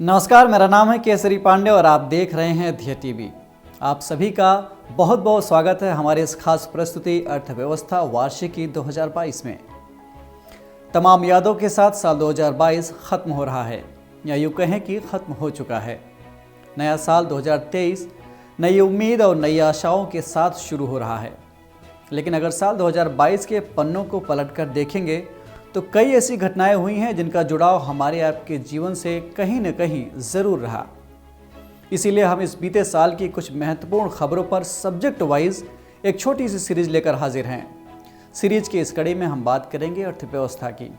नमस्कार, मेरा नाम है केसरी पांडे और आप देख रहे हैं ध्येय टीवी। आप सभी का बहुत बहुत स्वागत है हमारे इस खास प्रस्तुति अर्थव्यवस्था वार्षिकी 2022 में। तमाम यादों के साथ साल 2022 खत्म हो रहा है, या यूँ कहें कि खत्म हो चुका है। नया साल 2023 नई उम्मीद और नई आशाओं के साथ शुरू हो रहा है। लेकिन अगर साल 2022 के पन्नों को पलटकर देखेंगे तो कई ऐसी घटनाएं हुई हैं जिनका जुड़ाव हमारे आपके जीवन से कहीं न कहीं ज़रूर रहा। इसीलिए हम इस बीते साल की कुछ महत्वपूर्ण खबरों पर सब्जेक्ट वाइज एक छोटी सी सीरीज लेकर हाजिर हैं। सीरीज की इस कड़ी में हम बात करेंगे अर्थव्यवस्था की।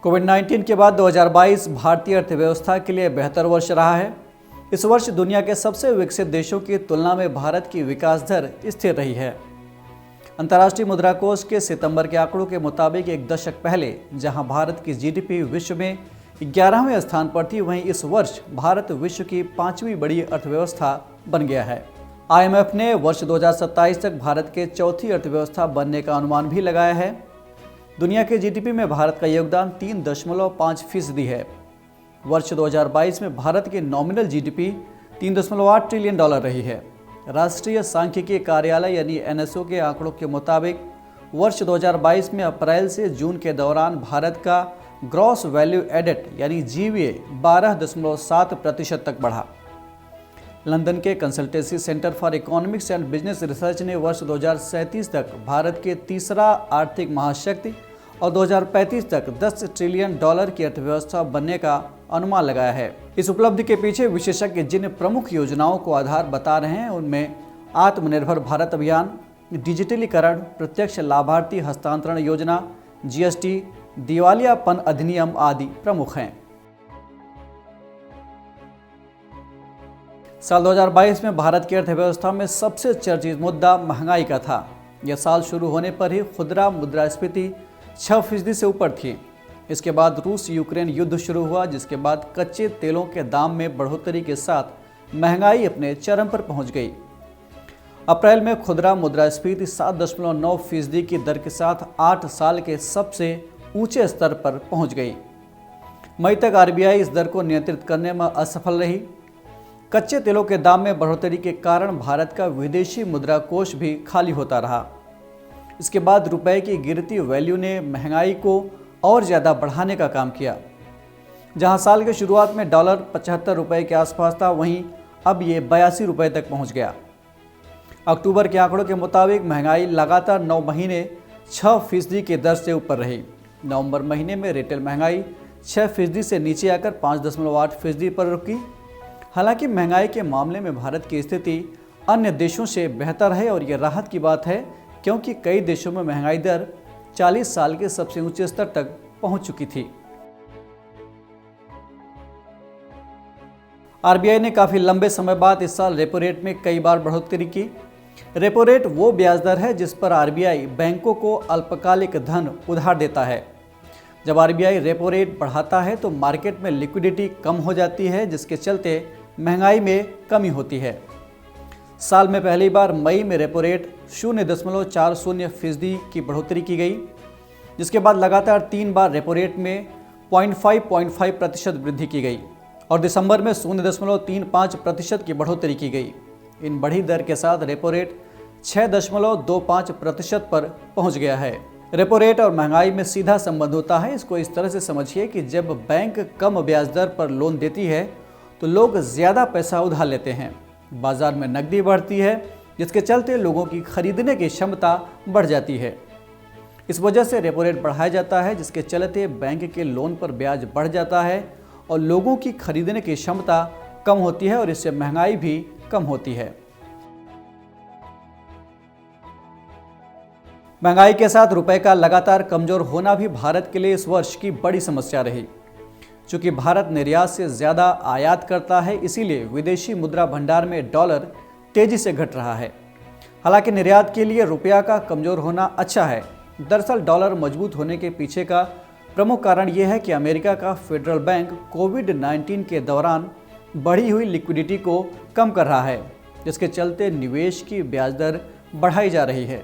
कोविड-19 के बाद 2022 भारतीय अर्थव्यवस्था के लिए बेहतर वर्ष रहा है। इस वर्ष दुनिया के सबसे विकसित देशों की तुलना में भारत की विकास दर स्थिर रही है। अंतर्राष्ट्रीय मुद्रा कोष के सितंबर के आंकड़ों के मुताबिक एक दशक पहले जहां भारत की जीडीपी विश्व में 11वें स्थान पर थी, वहीं इस वर्ष भारत विश्व की 5वीं बड़ी अर्थव्यवस्था बन गया है। IMF ने वर्ष 2027 तक भारत के चौथी अर्थव्यवस्था बनने का अनुमान भी लगाया है। दुनिया के जीडीपी में भारत का योगदान 3.5% है। वर्ष 2022 में भारत की नॉमिनल जीडीपी $3.8 ट्रिलियन रही है। राष्ट्रीय सांख्यिकी कार्यालय यानी NSO के आंकड़ों के मुताबिक वर्ष 2022 में अप्रैल से जून के दौरान भारत का ग्रॉस वैल्यू एडेड यानी GVA 12.7% तक बढ़ा। लंदन के consultancy centre for economics and business research ने वर्ष 2037 तक भारत के तीसरा आर्थिक महाशक्ति और 2035 तक $10 ट्रिलियन की अर्थव्यवस्था बनने का अनुमान लगाया है। इस उपलब्धि के पीछे विशेषज्ञ जिन प्रमुख योजनाओं को आधार बता रहे हैं उनमें आत्मनिर्भर भारत अभियान, डिजिटलीकरण, प्रत्यक्ष लाभार्थी हस्तांतरण योजना, GST, दिवालियापन अधिनियम आदि प्रमुख हैं। साल 2022 में भारत की अर्थव्यवस्था में सबसे चर्चित मुद्दा महंगाई का था। यह साल शुरू होने पर ही खुदरा मुद्रास्फीति 6% से ऊपर थी। इसके बाद रूस यूक्रेन युद्ध शुरू हुआ, जिसके बाद कच्चे तेलों के दाम में बढ़ोतरी के साथ महंगाई अपने चरम पर पहुंच गई। अप्रैल में खुदरा मुद्रास्फीति 7.9% की दर के साथ 8 साल के सबसे ऊंचे स्तर पर पहुंच गई। मई तक RBI इस दर को नियंत्रित करने में असफल रही। कच्चे तेलों के दाम में बढ़ोतरी के कारण भारत का विदेशी मुद्रा कोष भी खाली होता रहा। इसके बाद रुपए की गिरती वैल्यू ने महंगाई को और ज़्यादा बढ़ाने का काम किया। जहां साल के शुरुआत में डॉलर 75 रुपये के आसपास था, वहीं अब ये 82 रुपये तक पहुंच गया। अक्टूबर के आंकड़ों के मुताबिक महंगाई लगातार 9 महीने 6% की दर से ऊपर रही। नवंबर महीने में रिटेल महंगाई 6% से नीचे आकर 5.8% पर रुकी। हालांकि महंगाई के मामले में भारत की स्थिति अन्य देशों से बेहतर है और ये राहत की बात है, क्योंकि कई देशों में महंगाई दर 40 साल के सबसे ऊंचे स्तर तक पहुंच चुकी थी। RBI ने काफी लंबे समय बाद इस साल रेपो रेट में कई बार बढ़ोतरी की। रेपो रेट वो ब्याज दर है जिस पर RBI बैंकों को अल्पकालिक धन उधार देता है। जब RBI रेपो रेट बढ़ाता है तो मार्केट में लिक्विडिटी कम हो जाती है, जिसके चलते महंगाई में कमी होती है। साल में पहली बार मई में रेपो रेट 0.40% की बढ़ोतरी की गई, जिसके बाद लगातार 3 बार रेपो रेट में 0.5% वृद्धि की गई और दिसंबर में 0.35% की बढ़ोतरी की गई। इन बढ़ी दर के साथ रेपो रेट 6.25% पर पहुंच गया है। रेपो रेट और महंगाई में सीधा संबंध होता है। इसको इस तरह से समझिए कि जब बैंक कम ब्याज दर पर लोन देती है तो लोग ज़्यादा पैसा उधार लेते हैं, बाजार में नकदी बढ़ती है, जिसके चलते लोगों की खरीदने की क्षमता बढ़ जाती है। इस वजह से रेपो रेट बढ़ाया जाता है, जिसके चलते बैंक के लोन पर ब्याज बढ़ जाता है और लोगों की खरीदने की क्षमता कम होती है और इससे महंगाई भी कम होती है। महंगाई के साथ रुपए का लगातार कमजोर होना भी भारत के लिए इस वर्ष की बड़ी समस्या रही। चूंकि भारत निर्यात से ज़्यादा आयात करता है, इसीलिए विदेशी मुद्रा भंडार में डॉलर तेजी से घट रहा है। हालांकि निर्यात के लिए रुपया का कमज़ोर होना अच्छा है। दरअसल डॉलर मजबूत होने के पीछे का प्रमुख कारण यह है कि अमेरिका का फेडरल बैंक कोविड-19 के दौरान बढ़ी हुई लिक्विडिटी को कम कर रहा है, जिसके चलते निवेश की ब्याज दर बढ़ाई जा रही है।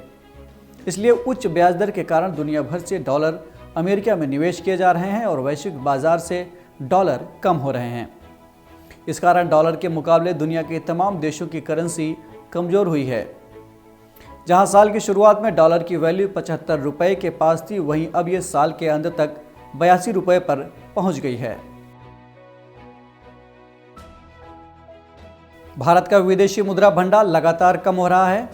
इसलिए उच्च ब्याज दर के कारण दुनिया भर से डॉलर अमेरिका में निवेश किए जा रहे हैं और वैश्विक बाजार से डॉलर कम हो रहे हैं। इस कारण डॉलर के मुकाबले दुनिया के तमाम देशों की करेंसी कमजोर हुई है। जहां साल की शुरुआत में डॉलर की वैल्यू 75 रुपए के पास थी, वहीं अब यह साल के अंत तक 82 रुपए पर पहुंच गई है। भारत का विदेशी मुद्रा भंडार लगातार कम हो रहा है।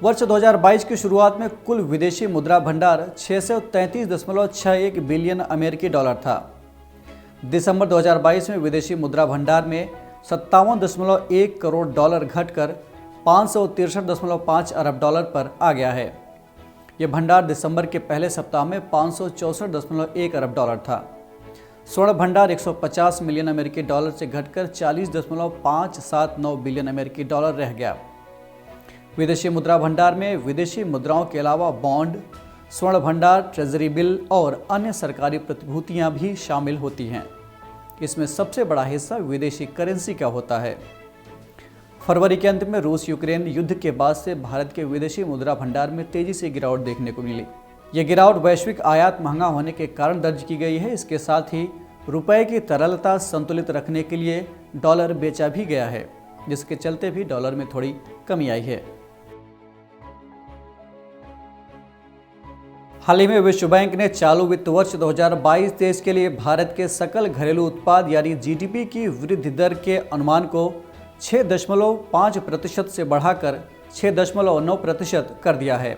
वर्ष 2022 की शुरुआत में कुल विदेशी मुद्रा भंडार 633.61 बिलियन अमेरिकी डॉलर था। दिसंबर 2022 में विदेशी मुद्रा भंडार में 57.1 करोड़ डॉलर घटकर 563.5 अरब डॉलर पर आ गया है। यह भंडार दिसंबर के पहले सप्ताह में 564.1 अरब डॉलर था। स्वर्ण भंडार 150 मिलियन अमेरिकी डॉलर से घटकर 40.579 बिलियन अमेरिकी डॉलर रह गया। विदेशी मुद्रा भंडार में विदेशी मुद्राओं के अलावा बॉन्ड, स्वर्ण भंडार, ट्रेजरी बिल और अन्य सरकारी प्रतिभूतियां भी शामिल होती हैं। इसमें सबसे बड़ा हिस्सा विदेशी करेंसी का होता है। फरवरी के अंत में रूस यूक्रेन युद्ध के बाद से भारत के विदेशी मुद्रा भंडार में तेजी से गिरावट देखने को मिली। यह गिरावट वैश्विक आयात महंगा होने के कारण दर्ज की गई है। इसके साथ ही रुपए की तरलता संतुलित रखने के लिए डॉलर बेचा भी गया है, जिसके चलते भी डॉलर में थोड़ी कमी आई है। हाल ही में विश्व बैंक ने चालू वित्त वर्ष 2022-23 के लिए भारत के सकल घरेलू उत्पाद यानी जीडीपी की वृद्धि दर के अनुमान को 6.5% से बढ़ाकर 6.9% कर दिया है।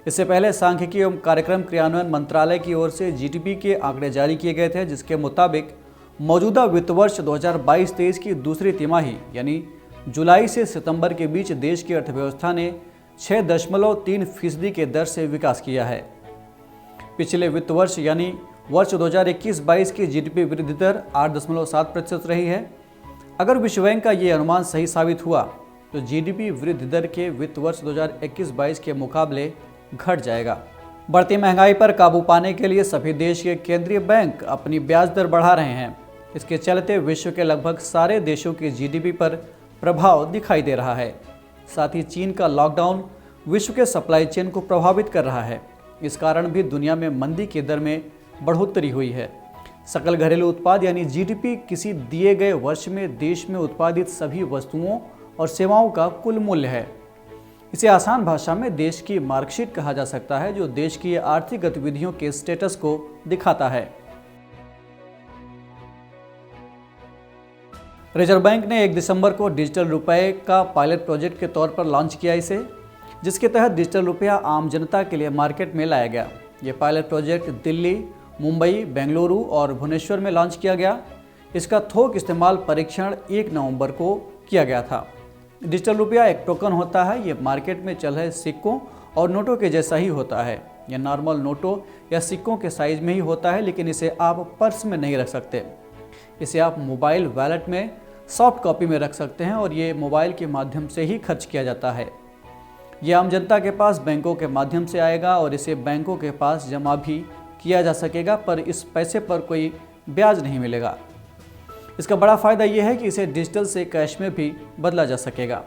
इससे पहले सांख्यिकी एवं कार्यक्रम क्रियान्वयन मंत्रालय की ओर से जीडीपी के आंकड़े जारी किए गए थे, जिसके मुताबिक मौजूदा वित्त वर्ष 2022-23 की दूसरी तिमाही यानी जुलाई से सितंबर के बीच देश की अर्थव्यवस्था ने 6.3% के दर से विकास किया है। पिछले वित्त वर्ष यानी वर्ष 2021-22 की जीडीपी वृद्धि दर 8.7% रही है। अगर विश्व बैंक का ये अनुमान सही साबित हुआ तो जीडीपी वृद्धि दर के वित्त वर्ष 2021-22 के मुकाबले घट जाएगा। बढ़ती महंगाई पर काबू पाने के लिए सभी देश के केंद्रीय बैंक अपनी ब्याज दर बढ़ा रहे हैं। इसके चलते विश्व के लगभग सारे देशों की जीडीपी पर प्रभाव दिखाई दे रहा है। साथ ही चीन का लॉकडाउन विश्व के सप्लाई चेन को प्रभावित कर रहा है। इस कारण भी दुनिया में मंदी की दर में बढ़ोतरी हुई है। सकल घरेलू उत्पाद यानी जीडीपी किसी दिए गए वर्ष में देश में उत्पादित सभी वस्तुओं और सेवाओं का कुल मूल्य है। इसे आसान भाषा में देश की मार्कशीट कहा जा सकता है, जो देश की आर्थिक गतिविधियों के स्टेटस को दिखाता है। रिजर्व बैंक ने 1 दिसंबर को डिजिटल रुपए का पायलट प्रोजेक्ट के तौर पर लॉन्च किया इसे, जिसके तहत डिजिटल रुपया आम जनता के लिए मार्केट में लाया गया। ये पायलट प्रोजेक्ट दिल्ली, मुंबई, बेंगलुरु और भुवनेश्वर में लॉन्च किया गया। इसका थोक इस्तेमाल परीक्षण 1 नवंबर को किया गया था। डिजिटल रुपया एक टोकन होता है। ये मार्केट में चल रहे सिक्कों और नोटों के जैसा ही होता है। यह नॉर्मल नोटों या सिक्कों के साइज में ही होता है, लेकिन इसे आप पर्स में नहीं रख सकते। इसे आप मोबाइल वॉलेट में सॉफ्ट कॉपी में रख सकते हैं और ये मोबाइल के माध्यम से ही खर्च किया जाता है। ये आम जनता के पास बैंकों के माध्यम से आएगा और इसे बैंकों के पास जमा भी किया जा सकेगा, पर इस पैसे पर कोई ब्याज नहीं मिलेगा। इसका बड़ा फायदा यह है कि इसे डिजिटल से कैश में भी बदला जा सकेगा।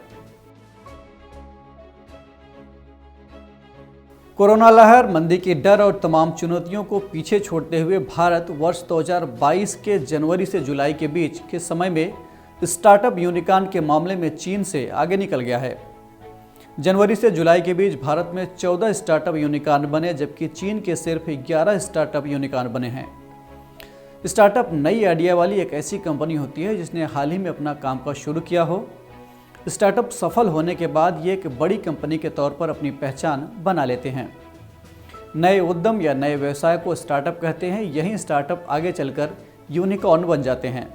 कोरोना लहर, मंदी की डर और तमाम चुनौतियों को पीछे छोड़ते हुए भारत वर्ष 2022 के जनवरी से जुलाई के बीच के समय में स्टार्टअप यूनिकॉर्न के मामले में चीन से आगे निकल गया है। जनवरी से जुलाई के बीच भारत में 14 स्टार्टअप यूनिकॉर्न बने, जबकि चीन के सिर्फ 11 स्टार्टअप यूनिकॉर्न बने हैं। स्टार्टअप नई आइडिया वाली एक ऐसी कंपनी होती है जिसने हाल ही में अपना कामकाज शुरू किया हो। स्टार्टअप सफल होने के बाद ये एक बड़ी कंपनी के तौर पर अपनी पहचान बना लेते हैं। नए उद्यम या नए व्यवसाय को स्टार्टअप कहते हैं। यही स्टार्टअप आगे चलकर यूनिकॉर्न बन जाते हैं।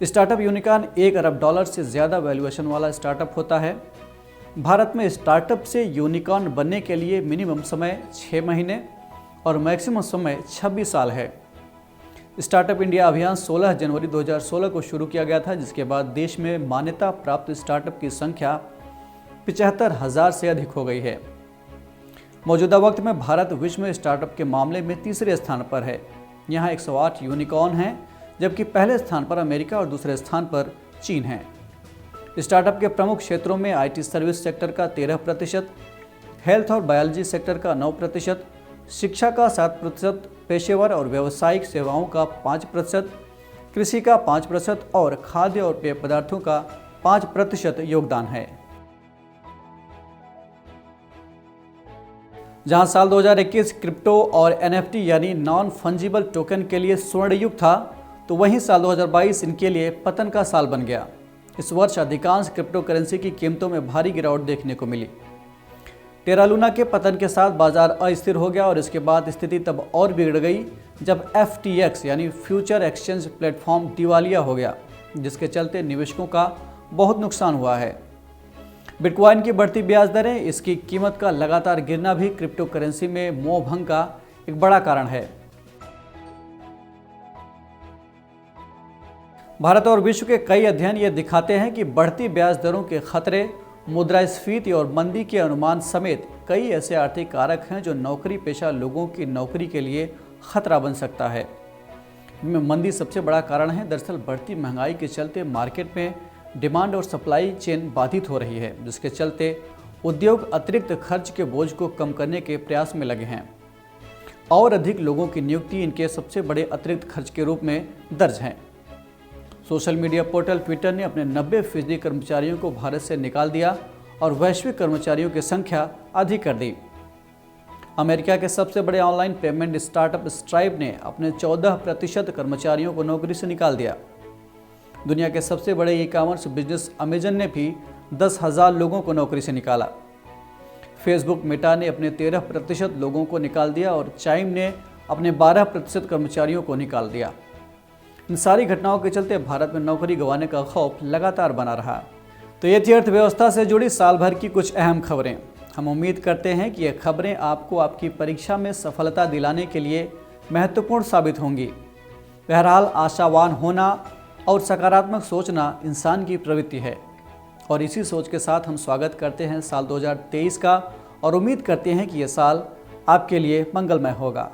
स्टार्टअप यूनिकॉर्न 1 अरब डॉलर से ज़्यादा वैल्यूएशन वाला स्टार्टअप होता है। भारत में स्टार्टअप से यूनिकॉर्न बनने के लिए मिनिमम समय 6 महीने और मैक्सिमम समय 26 साल है। स्टार्टअप इंडिया अभियान 16 जनवरी 2016 को शुरू किया गया था, जिसके बाद देश में मान्यता प्राप्त स्टार्टअप की संख्या 75,000 से अधिक हो गई है। मौजूदा वक्त में भारत विश्व में स्टार्टअप के मामले में तीसरे स्थान पर है। यहाँ 108 यूनिकॉर्न हैं, जबकि पहले स्थान पर अमेरिका और दूसरे स्थान पर चीन है। स्टार्टअप के प्रमुख क्षेत्रों में आईटी सर्विस सेक्टर का 13%, हेल्थ और बायोलॉजी सेक्टर का 9%, शिक्षा का 7%, पेशेवर और व्यावसायिक सेवाओं का 5%, कृषि का 5% और खाद्य और पेय पदार्थों का 5% योगदान है। जहां साल 2021 क्रिप्टो और NFT यानी नॉन फंजिबल टोकन के लिए स्वर्ण युग था, तो वहीं साल 2022 इनके लिए पतन का साल बन गया। इस वर्ष अधिकांश क्रिप्टो करेंसी की कीमतों में भारी गिरावट देखने को मिली। टेरा लूना के पतन के साथ बाजार अस्थिर हो गया और इसके बाद स्थिति तब और बिगड़ गई जब FTX यानी फ्यूचर एक्सचेंज प्लेटफॉर्म दिवालिया हो गया, जिसके चलते निवेशकों का बहुत नुकसान हुआ है। बिटकॉइन की बढ़ती ब्याज दरें, इसकी कीमत का लगातार गिरना भी क्रिप्टो करेंसी में मोह भंग का एक बड़ा कारण है। भारत और विश्व के कई अध्ययन ये दिखाते हैं कि बढ़ती ब्याज दरों के खतरे, मुद्रास्फीति और मंदी के अनुमान समेत कई ऐसे आर्थिक कारक हैं जो नौकरी पेशा लोगों की नौकरी के लिए खतरा बन सकता है। इनमें मंदी सबसे बड़ा कारण है। दरअसल बढ़ती महंगाई के चलते मार्केट में डिमांड और सप्लाई चेन बाधित हो रही है, जिसके चलते उद्योग अतिरिक्त खर्च के बोझ को कम करने के प्रयास में लगे हैं और अधिक लोगों की नियुक्ति इनके सबसे बड़े अतिरिक्त खर्च के रूप में दर्ज हैं। सोशल मीडिया पोर्टल ट्विटर ने अपने 90% कर्मचारियों को भारत से निकाल दिया और वैश्विक कर्मचारियों की संख्या अधिक कर दी। अमेरिका के सबसे बड़े ऑनलाइन पेमेंट स्टार्टअप स्ट्राइप ने अपने 14% कर्मचारियों को नौकरी से निकाल दिया। दुनिया के सबसे बड़े ई-कॉमर्स बिजनेस अमेजन ने भी 10,000 लोगों को नौकरी से निकाला। फेसबुक मेटा ने अपने 13% लोगों को निकाल दिया और चाइम ने अपने 12% कर्मचारियों को निकाल दिया। इन सारी घटनाओं के चलते भारत में नौकरी गंवाने का खौफ लगातार बना रहा। तो ये थी अर्थव्यवस्था से जुड़ी साल भर की कुछ अहम खबरें। हम उम्मीद करते हैं कि ये खबरें आपको आपकी परीक्षा में सफलता दिलाने के लिए महत्वपूर्ण साबित होंगी। बहरहाल आशावान होना और सकारात्मक सोचना इंसान की प्रवृत्ति है और इसी सोच के साथ हम स्वागत करते हैं साल 2023 का और उम्मीद करते हैं कि यह साल आपके लिए मंगलमय होगा।